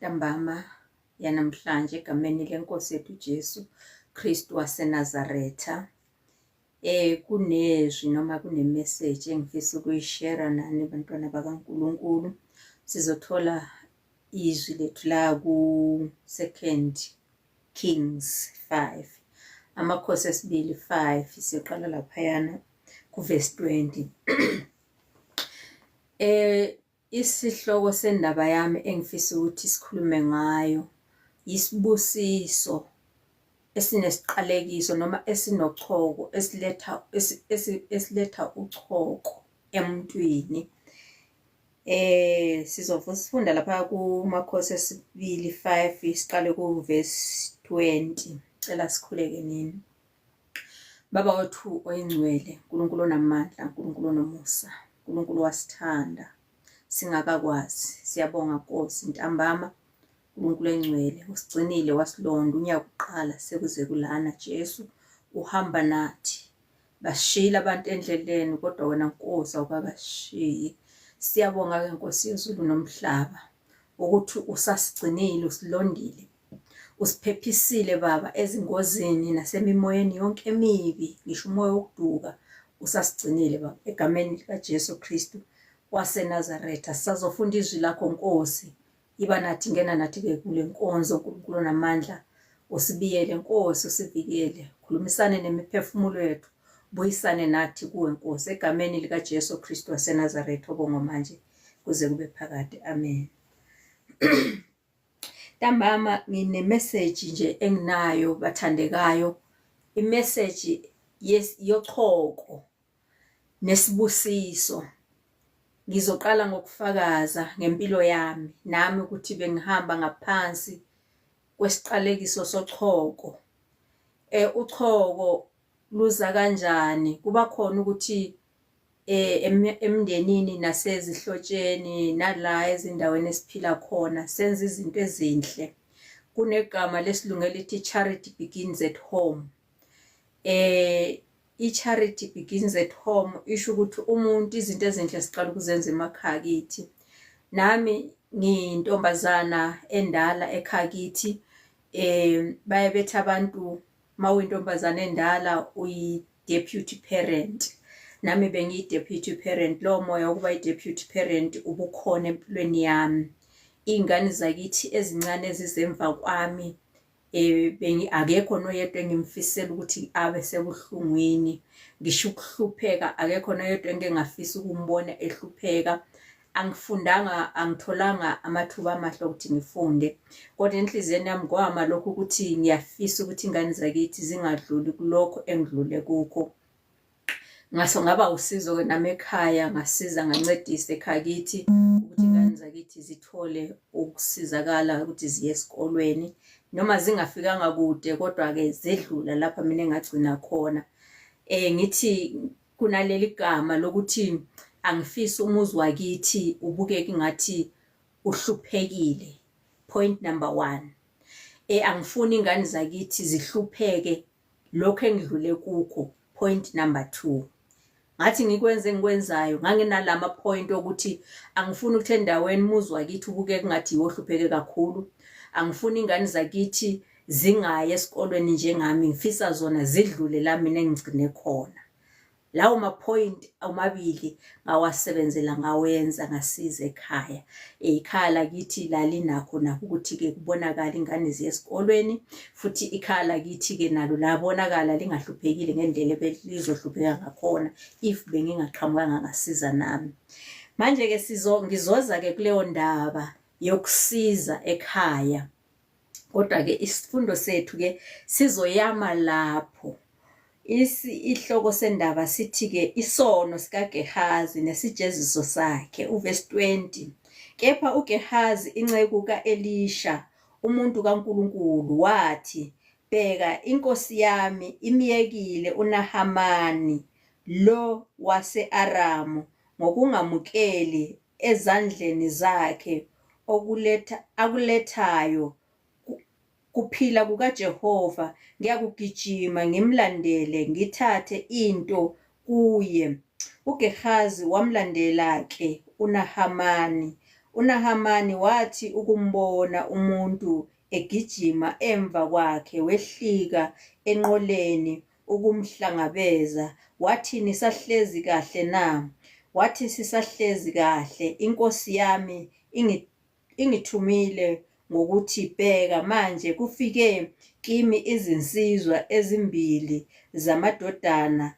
Ntambama yanamhlanje egameni lenkosi yethu Jesu Kristu waseNazaretha. Kunezwi noma kunemessage engifisa ukuyishare nani bantwana bakaNkulunkulu. Sizothola izwi lethu la ku 2 Kings 5. Amakhosi esibili 5 siqala laphayana ku verse 20. Isihloko sendaba yami engifisa ukuthi sikhulume ngayo isibusiso esinesiqalekiso noma esinochoko esiletha uchoko emntwini. Sizofunda lapha kumakhosi esibili 5 siqale ku verse 20. Cela sikhuleke nini. Baba wethu oyingcwele, uNkulunkulu onamandla, uNkulunkulu onomusa, uNkulunkulu wasithanda singakakwazi, siyabonga Nkosi ntambama, uNkulunkulu engcwele usigcinile wasilonda unyaka uqala sekuze kulana. Jesu uhamba nathi, bashila abantu endleleni kodwa wena Nkosi awukabashiyi. Siyabonga ke Nkosi yezulu nomhlaba ukuthi usasigcinile, usilondile, usiphephisile Baba ezingozini nasemimoyeni yonke emibi, ngisho umoya wokuduka usasigcinile Baba, egameni lika Jesu Kristu waseNazaretha. Sazofunda izwi lakho Nkosi, iba nathi, ngena nathi ke kule nkonzo uNkulunkulu onamandla, usibiyele Nkosi, usivikele, khulumisane nemiphefumulo yethu, buyisane nathi kuwe Nkosi, egameni lika Jesu Kristu waseNazaretha obonga manje kuze kube phakade. Amen. Ntambama ngine message nje enginayo bathandekayo, imessage yochoko nesibusiso. Ngizoqala ngokufakaza ngempilo yami nami ukuthi bengihamba ngaphansi kwesiqalekiso sochoko. Uchoko luza kanjani? Kuba khona ukuthi emndenini nasezihlotsheni nala ezindaweni esiphila khona senza izinto ezinhle. Kunegama lesilungela lithi charity begins at home. I-charity begins at home isho ukuthi umuntu izinto ezinhle siqala ukuzenza emakhaya kithi. Nami ngiyintombazana endala ekhaya kithi. Baye bethi abantu mawuyintombazana endala uyi-deputy parent. Nami bengiyi-deputy parent. Lo moya wokuba yi-deputy parent ubukhona empilweni yami. Iy'ngane zakithi ezincane ezizemva kwami, akekho noyedwa engimfisela ukuthi abe sebuhlungwini. Ngisho ukuhlupheka akekho noyedwa engingafisa ukumbona ehlupheka. Angifundanga, angitholanga amathuba amahle ukuthi ngifunde, kodwa enhliziyweni yami kwama lokho ukuthi ngiyafisa ukuthi ingane zakithi zingadluli kulokho engidlule kukho. Ngaso ngaba usizo nami ekhaya, ngasiza ngancedisa ekhaya kithi ukuthi ingane zakithi zithole ukusizakala ukuthi ziye esikolweni, noma zingafikanga kude kodwa ke zedlula lapha mina engagcina khona. Ngithi kunaleli gama lokuthi angifisi umuzi wakithi ubukeke ngathi uhluphekile. Point number 1. Angifuni ingane zakithi zihlupheke lokho engidlule kukho. Point number 2. Ngathi ngikwenze engikwenzayo nganginalama point ukuthi angifuni ukuthi endaweni umuzi wakithi ubukeke ngathi wohlupheke kakhulu. Angifuni ingane zakithi zingaye esikolweni njengami, ngifisa zona zidlule la mina engigcine khona. Lawo ma-point amabili ngawasebenzela, ngawenza, ngasiza ekhaya. Ikhaya lakithi lalinakho ukuthi-ke kubonakala ingane ziye esikolweni, futhi ikhaya lakithi-ke nalo labonakala lingahluphekile ngendlela ebelizohlupheka ngakhona if bengingaqhamukanga ngasiza nami. Manje-ke ngizoza-ke kuleyo ndaba yokusiza ekhaya, kodwa-ke isifundo sethu-ke sizoyama lapho. Isihloko sendaba sithi-ke isono sikaGehazi nesijeziso sakhe, uverse 20. Kepha uGehazi inceku ka-Elisha umuntu kaNkulunkulu wathi, bheka, inkosi yami imyekile uNahamani lo wase-Aramu ngokungamukeli ezandleni zakhe akulethayo kuphila kukaJehova. Ngiyakugijima ngimlandele ngithathe into kuye. uGehazi wamlandela ke uNahamani uNahamani wathi ukumbona umuntu egijima emva kwakhe wehlika enqoleni ukumhlangabeza, wathi nisahlezi kahle na? Wathi sisahlezi kahle, inkosi yami ingithumile ngokuthi bheka manje kufike kimi izinsizwa ezimbili zamadodana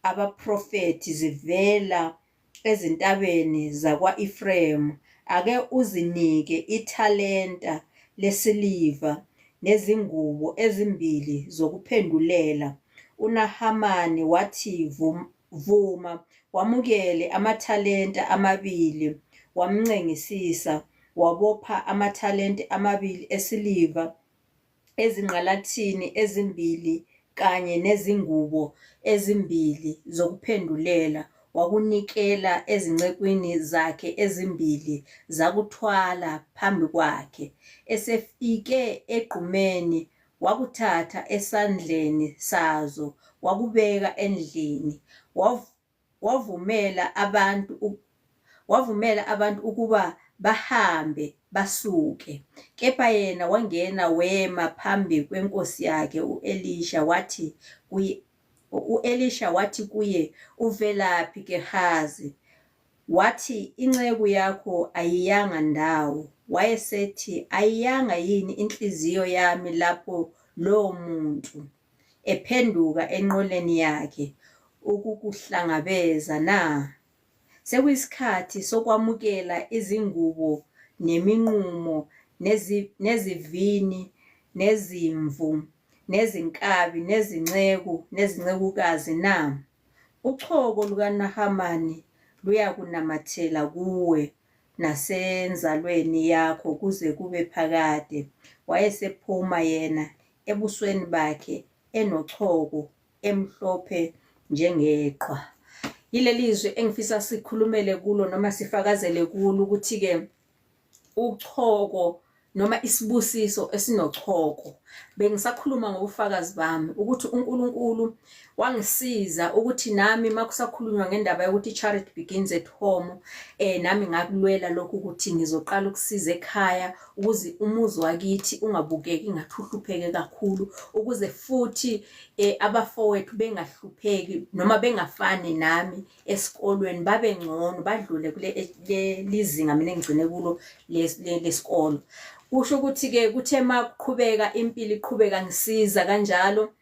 abaprofethi zivela ezintabeni zakwa-Efrayimi. Ake uzinike ithalenta lesiliva nezingubo ezimbili zokuphendulela. uNahamani wathi vuma, wamukele amathalenta amabili, wamncengisisa, wabopha amathalenta amabili esiliva ezingqalathini ezimbili kanye nezingubo ezimbili zokuphendulela, wakunikela ezincekwini zakhe ezimbili zakuthwala phambi kwakhe. Esefike egqumeni, wakuthatha esandleni sazo, wakubeka endlini, wavumela abantu ukuba bahambe basuke. Kepha yena wangena wema phambi kwenkosi yakhe u-Elisha wathi kuye, uvelaphi Gehazi? Wathi, inceku yakho ayiyanga ndawo. Wayesethi, ayiyanga yini inhliziyo yami lapho lowo muntu ephenduka enqoleni yakhe ukukuhlangabeza na? Sekuyisikhathi sokwamukela izingubo neminqumo nezivini nezimvu nezinkabi nezincekukazi na? Uchoko lukaNahamani luyakunamathela kuwe nasenzalweni yakho kuze kube phakade. Wayesephuma yena ebusweni bakhe enochoko emhlophe njengeqhwa. Yileli zwi engifisa sikhulumele kulo noma sifakazele kulo ukuthi-ke uchoko noma isibusiso esinochoko. Bengisakhuluma ngobufakazi bami ukuthi uNkulunkulu wangisiza ukuthi nami makusakhulunywa ngendaba yokuthi charity begins at home, nami ngakulwela lokhu ukuthi ngizoqala ukusiza ekhaya ukuze umuzi wakithi ungabukeki ngathi uhlupheke kakhulu, ukuze futhi abafowethu bengahlupheki noma bengafani nami esikolweni, babe ngcono, badlule kule lizinga mina engigcine kulo lesikolo. Kusho ukuthi-ke kuthe makuqhubeka impilo iqhubeka ngisiza kanjalo,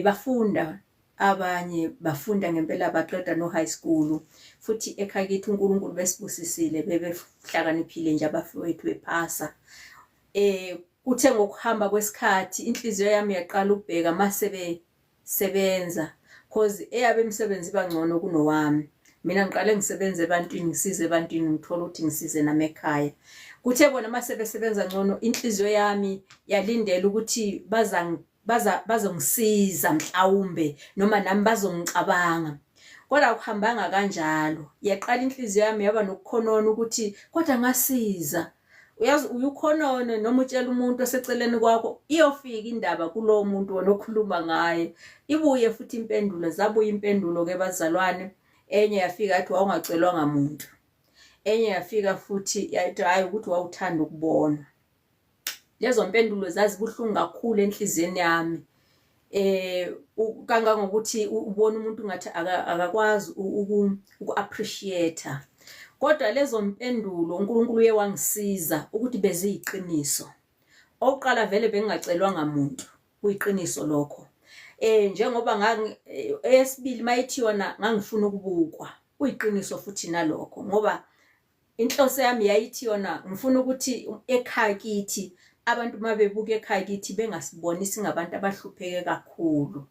bafunda abanye bafunda ngempela baqeda no high school, futhi ekhaya kithi uNkulunkulu besibusisile bebehlakaniphile nje abafowethu bephasa. Kuthe ngokuhamba kwesikhathi inhliziyo yami yaqala ukubheka mase besebenza, cause eyabe imisebenzi bangcono kunowami. Mina ngiqale ngisebenze ebantwini, ngisize ebantwini, ngithola ukuthi ngisize nami ekhaya. Kuthe bona mase besebenza ngcono, inhliziyo yami yalindela ukuthi bazongisiza mhlawumbe noma nami bazongicabanga. Kodwa akuhambanga kanjalo. Yaqala inhliziyo yami yaba nokukhonona ukuthi kodwa ngasiza. Uyazi uyukhonone noma utshela umuntu oseceleni kwakho, iyofika indaba kulowo muntu wena okhuluma ngaye. Ibuye futhi impendulo, zabuye impendulo ke bazalwane. Enye yafika yathi wawungacelwanga muntu. Enye yafika futhi yathi hayi ukuthi wawuthanda ukubonwa. Lezo mpendulo zazibuhlungu kakhulu enhliziyweni yami. Kangangokuthi ubona umuntu ngathi akakwazi uku-appreciate. Kodwa lezo mpendulo uNkulunkulu uye wangisiza ukuthi beziyiqiniso. Oqala vele bengingacelwanga muntu, kuyiqiniso lokho. Njengoba eyesibili mayithi yona ngangifuna ukubukwa, kuyiqiniso futhi nalokho, ngoba inhloso yami yayithi yona ngifuna ukuthi ekhaya kithi abantu mabebuka ekhaya kithi bengasiboni singabantu abahlupheke kakhulu.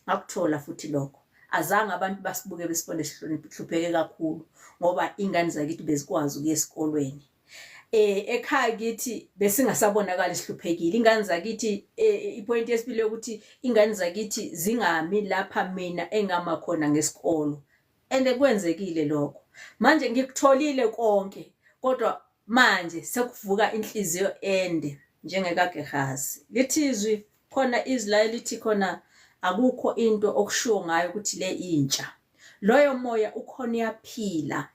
Ngakuthola futhi lokho. Azange abantu basibuke besibone sihlupheke kakhulu ngoba ingane zakithi bezikwazi ukuya esikolweni. Ekhaya kithi besingasabonakala sihluphekile. Ingane zakithi ipoint yesibili ukuthi ingane zakithi zingami lapha mina engama khona ngesikolo. Kwenzekile lokho. Manje ngikutholile konke, kodwa manje sekuvuka inhliziyo ende njengekaGehazi. Lithizwi khona izwi lithi khona akukho into okushiwo ngayo ukuthi le intsha. Loyo moya ukhona uyaphila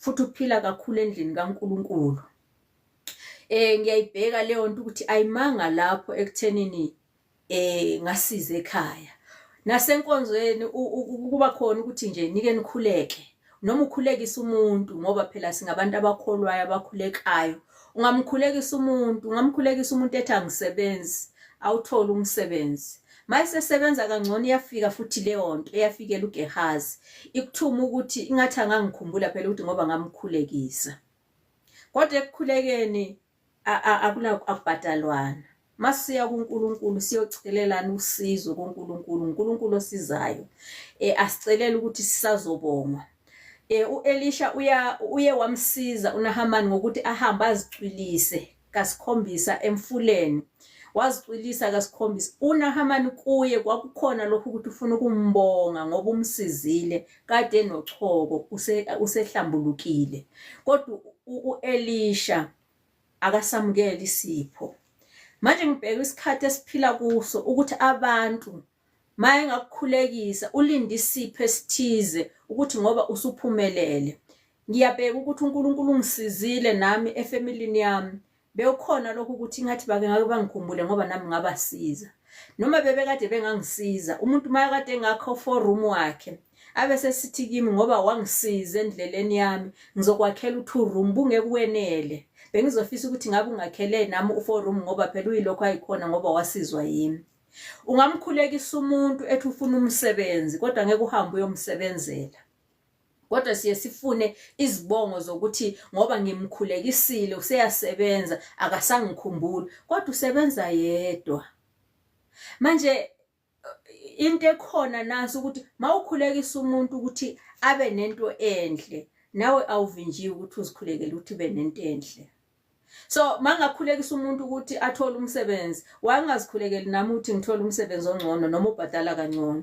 futhi uphila kakhulu endlini kaNkulunkulu. Ngiyayibheka leyo nto ukuthi ayimanga lapho ekuthenini ngasiza ekhaya. Nasenkonzweni kuba khona ukuthi nje nike nikhuleke noma ukhulekisa umuntu ngoba phela singabantu abakholwayo abakhulekayo. Ungamkhulekisa umuntu ethi angisebenzi awuthola umsebenzi. Mayisesebenza kangcono iyafika futhi leyo nto eyafikela uGehazi ikuthuma ukuthi ingathi angangikhumbula phela ukuthi ngoba ngamkhulekisa. Kodwa ekukhulekeni akubhatalwana. Masiya kuNkulunkulu siyocelelana usizo kuNkulunkulu, uNkulunkulu osizayo. Asicelela ukuthi sisazobongwa. uElisha uye wamsiza uNahamani ngokuthi ahambe azicwilise kasikhombisa emfuleni. Wazicwilisa kasikhombisa. uNahamani kuye kwakukhona lokho ukuthi ufuna ukumbonga ngoba umsizile kade nochoko usehlambulukile. Kodwa uElisha akasamukela isipho. Manje ngibheka isikhathi esiphila kuso ukuthi abantu maye ngakukhulekisa ulinde isipho esithize ukuthi ngoba usuphumelele. Ngiyabheka ukuthi uNkulunkulu ungisizile nami efamilini yami. Bewukhona lokho ukuthi ngathi bake ngake bangikhumbule ngoba nami ngabasiza. Noma bebekade bengangisiza umuntu maye kade ngakho for room wakhe abese sithi kimi ngoba wangisiza endleleni yami ngizokwakhela u2 room bungeke wenele. Bengizofisa ukuthi ngabe ungakhele nami u4 room ngoba phela uyilokho ayikhona ngoba wasizwa yimi. Ungamkhulekisa umuntu ethi ufuna umsebenzi kodwa ngeke uhambe uyomsebenzela. Kodwa siye sifune izibongo zokuthi ngoba ngimkhulekisile useyasebenza akasangikhumbuli kodwa usebenza yedwa. Manje into ekhona naso ukuthi mawukhulekisa umuntu ukuthi abe nento enhle nawe awuvinjiwe ukuthi uzikhulekele ukuthi ube nento enhle. So mangakhulekisa umuntu ukuthi athole umsebenzi wangazikhulekeli nami ukuthi ngithole umsebenzi ongcono noma ubhadala kangcono.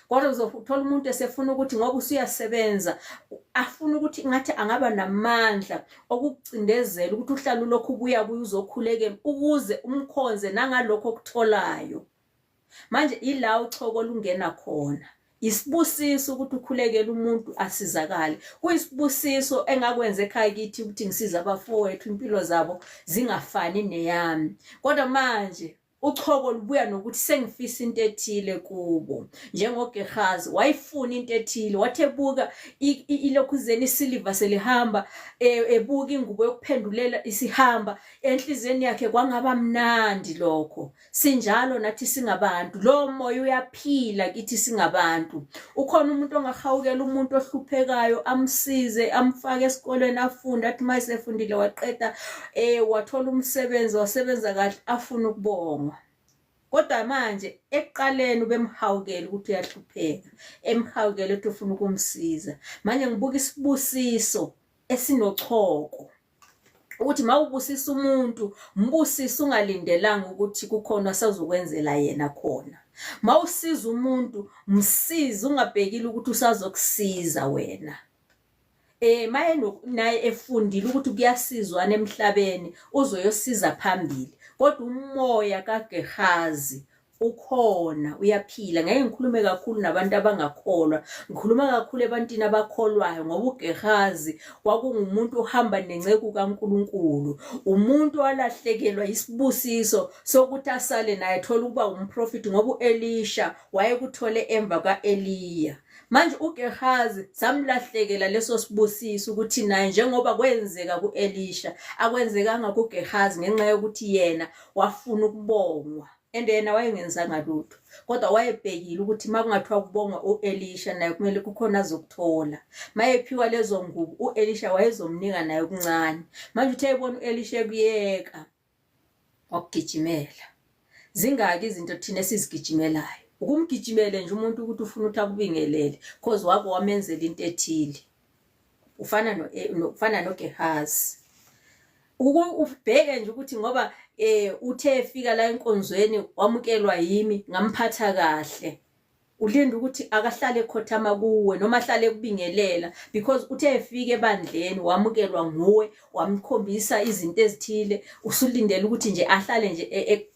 Kodwa uzothola umuntu esefuna ukuthi ngoba usuyasebenza afuna ukuthi ngathi angaba namandla okucindezela ukuthi uhlala lokhu buya uzokhulekela ukuze umkhonze nangalokho okutholayo. Manje ila uchoko lungena khona. Isibusiso ukuthi ukhulekele umuntu asizakale. Kuyisibusiso engakwenza ekhaya kithi ukuthi ngisiza abafowethu impilo zabo zingafani neyami. Kodwa manje uchoko lubuya nokuthi sengifisa into ethile kubo. NjengoGehazi wayifuna into ethile wathebuka ilokhuzeni isiliva selihamba ebuka ingubo yokuphendulela isihamba enhlizweni yakhe kwangaba mnandi lokho. Sinjalo nathi singabantu lo moya uyaphila kithi singabantu. Ukhona umuntu ongahawukela umuntu ohluphekayo amsize amfake esikoleni afunda athi mayisefundile waqeda wathola umsebenzi wasebenza kahle afuna ukubonga. Kodwa manje ekuqaleni ubemhawukela ukuthi uyahlupheka emhawukela ukuthi ufuna ukumsiza. Manje ngibuka isibusiso esinochoko ukuthi mawubusisa umuntu mbusisa ungalindelanga ukuthi kukhona sazokwenzela yena khona. Mawusiza umuntu msiza ungabhekile ukuthi usazokusiza wena. Maye naye efundile ukuthi kuyasizwana emhlabeni uzoyosiza phambili. Kodwa umoya kaGehazi ukhona uyaphila. Ngeke ngikhulume kakhulu nabantu abangakholwa. Ngikhuluma kakhulu ebantwini abakholwayo ngoba uGehazi kwakungumuntu ohamba nenceku kaNkulunkulu. Umuntu walahlekelwa isibusiso sokuthi asale naye thola ukuba umprofeti ngoba uElisha wayekuthole emva kaEliya. Manje uGehazi samlahlekela leso sibusiso ukuthi naye njengoba kwenzeka kuElisha akwenzekanga kuGehazi ngenxa yokuthi yena wafuna ukubongwa. Yena wayengenzanga lutho kodwa wayebhekile ukuthi makungathiwa kubongwa uElisha naye kumele kukhona azokuthola. Mayephiwa lezo ngubo uElisha wayezomnika naye okuncane. Manje uthe ebona uElisha kuyeka wakugijimela. Zingaki izinto thina esizigijimelayo. Ukumgijimele nje umuntu ukuthi ufuna ukuthi akubingelele because wake wamenzela into ethile. Ufana noGehazi. Ubheke nje ukuthi ngoba uthe efika la enkonzweni wamukelwa yimi ngamphatha kahle. Ulinda ukuthi akahlale ekhothama kuwe noma ahlale kubingelela because uthe efika ebandleni wamukelwa nguwe wamkhombisa izinto ezithile usulindele ukuthi nje ahlale nje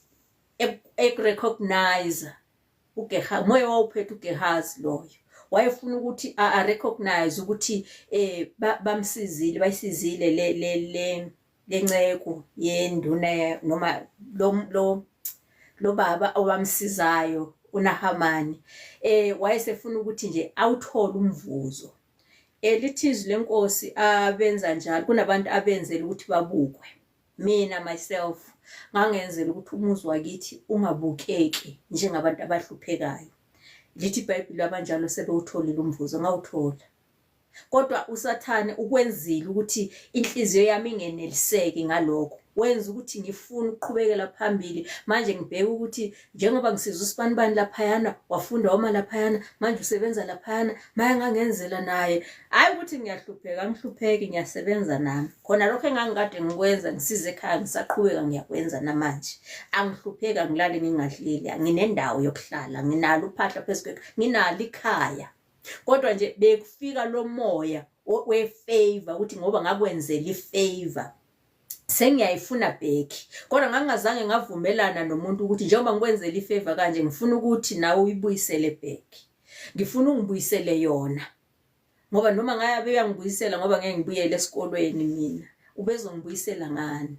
recognize uGehazi moya wawuphethe uGehazi loyo. wayefuna ukuthi recognize ukuthi bamsizile bayisizile lenceko yenduna noma lo baba owamsizayo uNahamani. Wayesefuna ukuthi nje awuthole umvuzo. Lithizwi lenkosi abenza njalo, kunabantu abenzela ukuthi babukwe. Mina myself ngangenzela ukuthi umuzi wakithi ungabukeki njengabantu abahluphekayo. Lithi iBhayibheli abanjalo sebewutholile umvuzo, ngawuthola. Kodwa uSathane ukwenzile ukuthi inhliziyo yami ingeneliseke ngalokho. Wenza ukuthi ngifune ukuqhubekela phambili. Manje ngibheka ukuthi njengoba ngisiza uSibanibani laphayana, wafunda wama laphayana, manje usebenza laphayana, manje ngangenzela naye. Hayi ukuthi ngiyahlupheka, ngihlupheki, ngiyasebenza nami. Khona lokho engangikade ngikwenza ngisize ekhaya ngisaqhubeka ngiyakwenza namanje. Angihlupheki, angilali ngingadlile, nginendawo yokuhlala, nginalo uphahla phezulu, nginalo ikhaya. Kodwa nje bekufika lo moya we-favor ukuthi ngoba ngakwenzela i-favor sengiyayifuna back. Kodwa ngangazange ngavumelana nomuntu ukuthi njengoba ngikwenzela i-favor kanje ngifuna ukuthi nawe uyibuyisele back. Ngifuna ungibuyisele yona. Ngoba noma ngabe uyangibuyisela ngoba ngeke ngibuyele esikolweni mina, ubezongibuyisela ngani?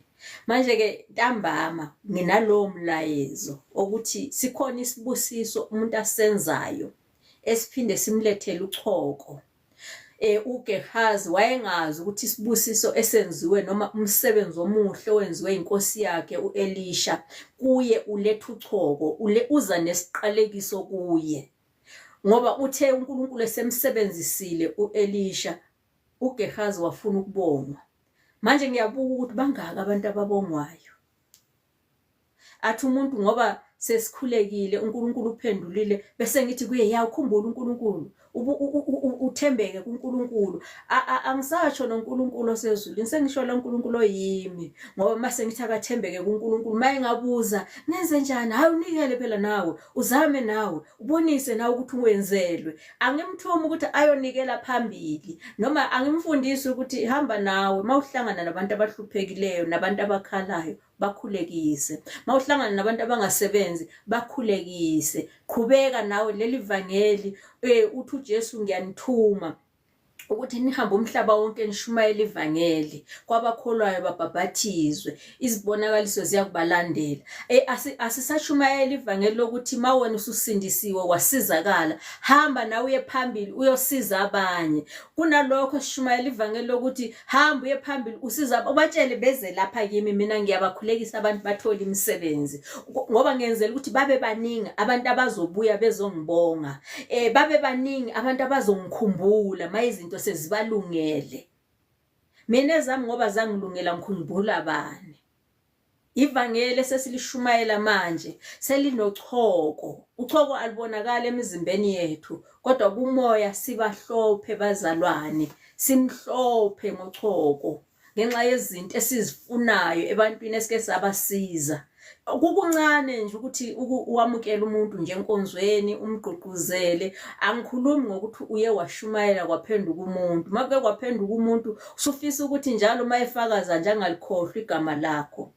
Manje ke ntambama nginalowo mlayezo ukuthi sikhona isibusiso umuntu asenzayo esiphinde simlethele uchoko. uGehazi wayengazi ukuthi isibusiso esenziwe noma umsebenzi omuhle owenziwe inkosi yakhe uElisha kuye uletha uchoko, uza nesiqalekiso kuye. Ngoba uthe uNkulunkulu esemsebenzisile uElisha, uGehazi wafuna ukubongwa. Manje ngiyabuka ukuthi bangaka abantu ababongwayo. Athi umuntu ngoba sesikhulekile uNkulunkulu uphendulile bese ngithi kuye yakhumbula uNkulunkulu, uthembeke kuNkulunkulu. Angisatsho noNkulunkulu osezulwini, sengisho lo uNkulunkulu oyimi. Ngoba mase ngithi akathembeke kuNkulunkulu, maye ngabuza nenze njani, hayi unikele phela nawe, uzame nawe, ubonise nawe ukuthi uwenzelwe. Angimthumi ukuthi ayonikela phambili, noma angimfundisi ukuthi hamba nawe mawuhlangana nabantu abahluphekile nabantu abakhalayo bakhulekise. Mawuhlangana nabantu abangasebenzi bakhulekise. Qhubeka nawe leli vangeli, uthi uJesu ngiyanithuma ukuthi nihambe umhlaba wonke nishumayele ivangeli, kwabakholwayo babhabhathizwe, izibonakaliso ziyakubalandela. Asisashumayele ivangeli lokuthi mawena ususindisiwe wasizakala, hamba nawe uye phambili uyosiza abanye. Kunalokho sishumayele ivangeli lokuthi hamba uye phambili usiza abatshele beze lapha kimi, mina ngiyabakhulekisa abantu bathola imisebenzi. Ngoba ngenzela ukuthi babe baningi abantu abazobuya bezongibonga, babe baningi abantu abazongikhumbula mayizinto sezibalungele. Mina ezami ngoba zangilungela ngikhumbula abani. Ivangeli sesilishumayela manje selinochoko. Uchoko alibonakala emizimbeni yethu, kodwa kumoya sibahlophe bazalwane, simhlophe ngochoko ngenxa yezinto esizifunayo ebantwini esike sabasiza. Kukuncane nje ukuthi uwamukele umuntu nje enkonzweni umgqugquzele. Angikhulumi ngokuthi uye washumayela kwaphenduka umuntu. Mabe kwaphenduka umuntu usufisa ukuthi njalo mayefakaza nje angalikhohlwa igama lakho.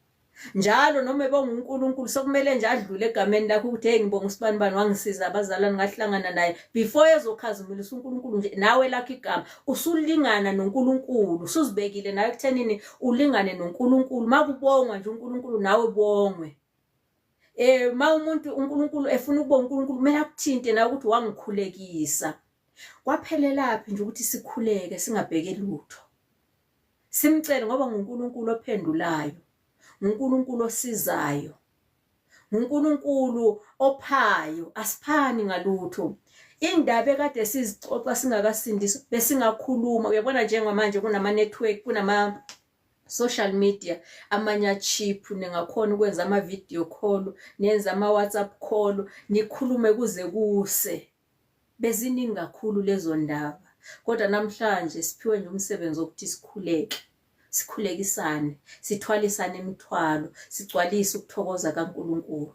Njalo noma ebonguNkulunkulu sokumele nje adlule egameni lakho ukuthi hey ngibonga uSibanibani wangisiza abazalwane ngahlangana naye. Before ezokhazimulisa uNkulunkulu nje nawe lakho igama usulingana noNkulunkulu, usuzibekile nawe ekuthenini ulingane noNkulunkulu. Makubongwa nje uNkulunkulu nawe bongwe. Ma umuntu uNkulunkulu efuna ukubonga uNkulunkulu kumele akuthinte nawe ukuthi wangikhulekisa. Kwaphelelaphi nje ukuthi sikhuleke singabheke lutho. Simcele ngoba nguNkulunkulu ophendulayo, nguNkulunkulu osizayo, nguNkulunkulu ophayo, asiphani ngalutho. Indaba ekade sizixoxa singakasindiswa besingakhuluma. Uyabona njengamanje kunama network, kunama social media amanya cheap, ningakhona ukwenza ama video call, nenza ama WhatsApp call, nikhulume kuze kuse. Beziningi kakhulu lezo ndaba. Kodwa namhlanje siphiwe nje umsebenzi wokuthi sikhuleke. Sikhulekisane, sithwalisane imithwalo, sigcwalise ukuthokoza kaNkulunkulu.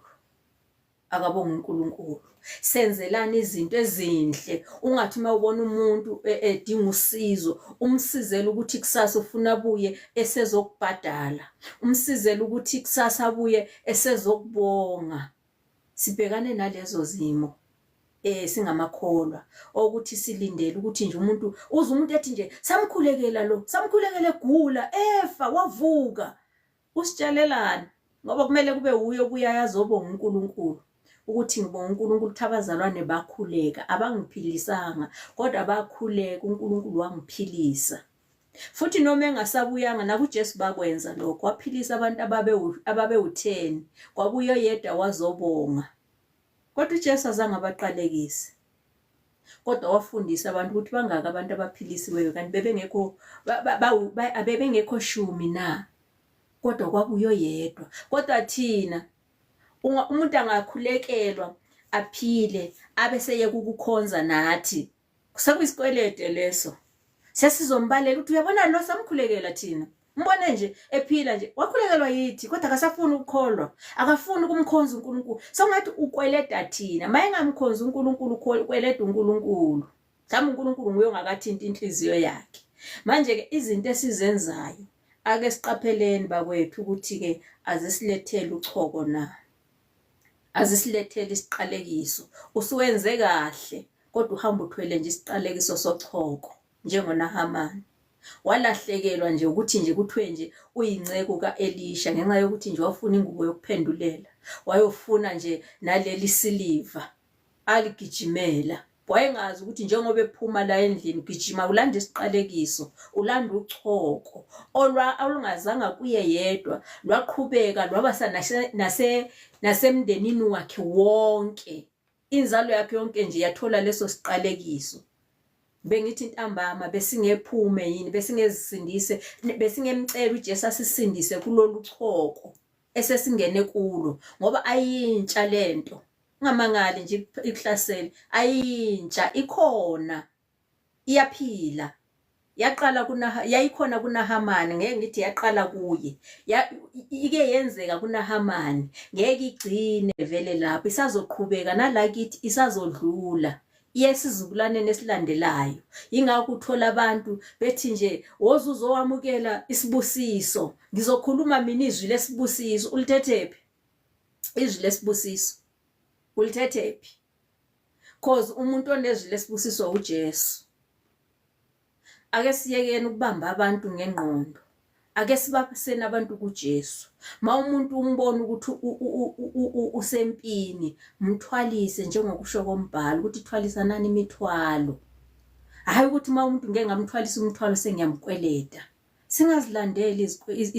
Akabonga uNkulunkulu. Senzelana izinto ezinhle. Ungathi mawubona umuntu edinga usizo, umsizele ukuthi kusasa ufuna abuye esezokubhadala. Umsizele ukuthi kusasa abuye esezokubonga. Sibhekane nalezo zimo. singamakholwa ukuthi silindele ukuthi nje umuntu uze umuntu ethi nje samkhulekela egula efa wavuka. Usitshalelana ngoba kumele kube uyo obuya yazobonga uNkulunkulu ukuthi ngibonga uNkulunkulu ukuthi abazalwane bakhuleka, abangiphilisanga kodwa bakhuleka, uNkulunkulu wangiphilisa. Futhi noma engasabuyanga nakuJesu bakwenza lokho, waphilisa abantu ababe u10, kwabuyo yedwa wazobonga. Kodwa uJesu azange abaqalekise. Kodwa wafundisa abantu ukuthi bangaka abantu abaphilisiweyo kanti bebengekho abebengekho 10 na. Kodwa kwabuyo yedwa. Kodwa thina umuntu angakhulekelwa aphile abese yekukukhonza nathi kusakuyisikwelede leso. Sesizombalela ukuthi uyabona lo samkhulekela thina. Mbone nje ephila nje wakhulekelwa yithi kodwa akasafuni ukukholwa, akafuni ukumkhonza uNkulunkulu. Songathi ukweleda thina, mayengamkhonza uNkulunkulu ukweleda uNkulunkulu. Mhlawumbe uNkulunkulu nguye ongakathinta inhliziyo yakhe. Manje ke izinto esizenzayo ake siqapheleni bakwethu ukuthi ke azisilethele uchoko na. Azisilethele isiqalekiso. Usuwenze kahle kodwa uhamba uthwele nje isiqalekiso sochoko njengoNahamani. Walahlekelwa nje ukuthi nje kuthiwe nje uyinceko kaElisha ngenxa yokuthi nje wafuna ingubo yokuphendulela, wayofuna nje naleli siliva aligijimela. Wayengazi ukuthi njengoba ephuma la endlini gijima ulanda isiqalekiso, ulanda uchoko olungazanga kuye yedwa, lwaqhubeka lwabasa nasemndenini wakhe wonke. Inzalo yakhe yonke nje yathola leso siqalekiso. Bengithi ntambama besingephume yini, besingezisindise, besingemcela uJesu asisindise kulolu choko esesingene kulo ngoba ayintsha lento. Ungamangali nje ikuhlasela, ayintsha ikhona, iyaphila. Yaqala yayikhona kuNahamani, ngeke ngithi yaqala kuye. Ike yenzeka kuNahamani, ngeke igcine vele lapho, isazoqhubeka nalakithi isazodlula. Yesizukulwane nesilandelayo. Ingakho uthola abantu bethi nje woza uzowamukela isibusiso. Ngizokhuluma mina izwi lesibusiso. Ulithethephi? Izwi lesibusiso. Ulithethephi? Cause umuntu onezwi lesibusiso uJesu. Ake siyekeni ukubamba abantu ngengqondo. Ake sibaphisene abantu kuJesu. Umuntu umbona ukuthi usempini, mthwalise njengokusho kombhalo ukuthi thwalisa nani imithwalo. Hayi ukuthi umuntu ngeke ngamthwalisa umthwalo sengiyamkweleda. Singazilandeli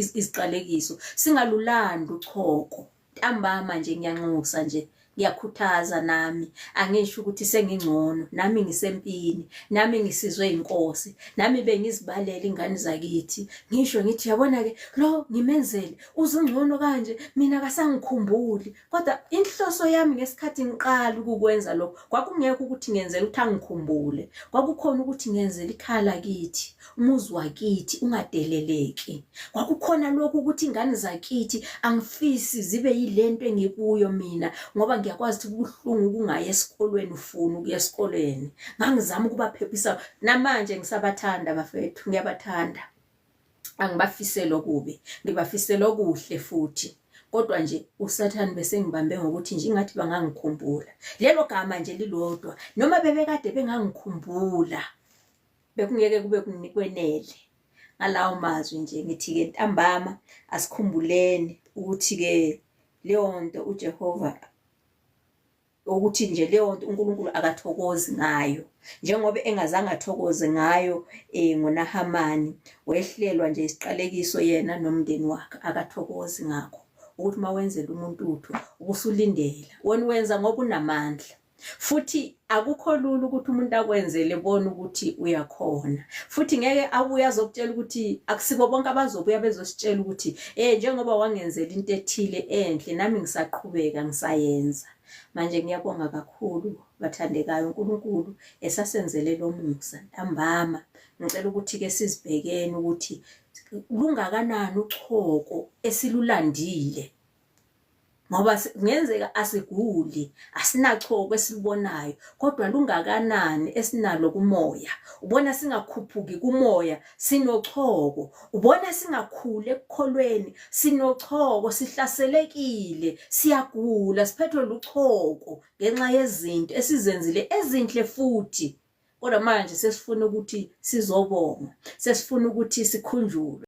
iziqalekiso, singalulanda uchoko. Ntambama nje ngiyanxusa nje, ngiyakhuthaza nami. Angisho ukuthi sengingcono, nami ngisempini, nami ngisizwe inkosi, nami bengizibalela ingane zakithi. Ngisho ngithi yabona ke lo ngimenzele uzungcono kanje, mina kasangikhumbuli. Kodwa inhloso yami ngesikhathi ngiqala ukukwenza lokho kwakungekho ukuthi ngenzele ukuthi angikhumbule. Kwakukhona ukuthi ngenzele ikhala kithi, umuzi wakithi ungadeleleki. Kwakukhona lokho ukuthi ingane zakithi angifisi zibe yilento engikuyo mina ngoba ngiyakwazi ukuthi kubuhlungu kungaye esikolweni ufuna ukuya esikolweni. Ngangizama ukubaphephisa namanje ngisabathanda bafethu, ngiyabathanda. Angibafisela okubi, ngibafisela okuhle futhi. Kodwa nje uSathane bese ngibambe ngokuthi nje ingathi bangangikhumbula. Lelo gama nje lilodwa noma bebekade bengangikhumbula bekungeke kube kunikwenele. Ngalawo mazwi nje ngithi ke ntambama asikhumbuleni ukuthi ke leyo nto uJehova ukuthi nje leyo nto uNkulunkulu akathokozi ngayo njengoba engazange athokoze ngayo ngoNahamani. Wehlelwa nje isiqalekiso yena nomndeni wakhe, akathokozi ngakho ukuthi mawenzela umuntu utho ubusulindela wena wenza ngoba unamandla. Futhi akukho lula ukuthi umuntu akwenzele bona ukuthi uyakhona. Futhi ngeke abuye azokutshela ukuthi akusibo bonke abazobuya bezositshela ukuthi njengoba wangenzela into ethile enhle nami ngisaqhubeka ngisayenza. Manje ngiyabonga kakhulu bathandekayo uNkulunkulu esasenzele lo musa ntambama. Ngicela ukuthi ke sizibhekeni ukuthi lungakanani uchoko esilulandile ngoba kungenzeka asiguli, asinachoko esilibonayo, kodwa lungakanani esinalo kumoya. Ubona singakhuphuki kumoya, sinochoko. Ubona singakhuli ekukholweni, sinochoko, sihlaselekile, siyagula, siphethwe luchoko ngenxa yezinto esizenzile ezinhle futhi. Kodwa manje sesifuna ukuthi sizobonga, sesifuna ukuthi sikhunjulwe.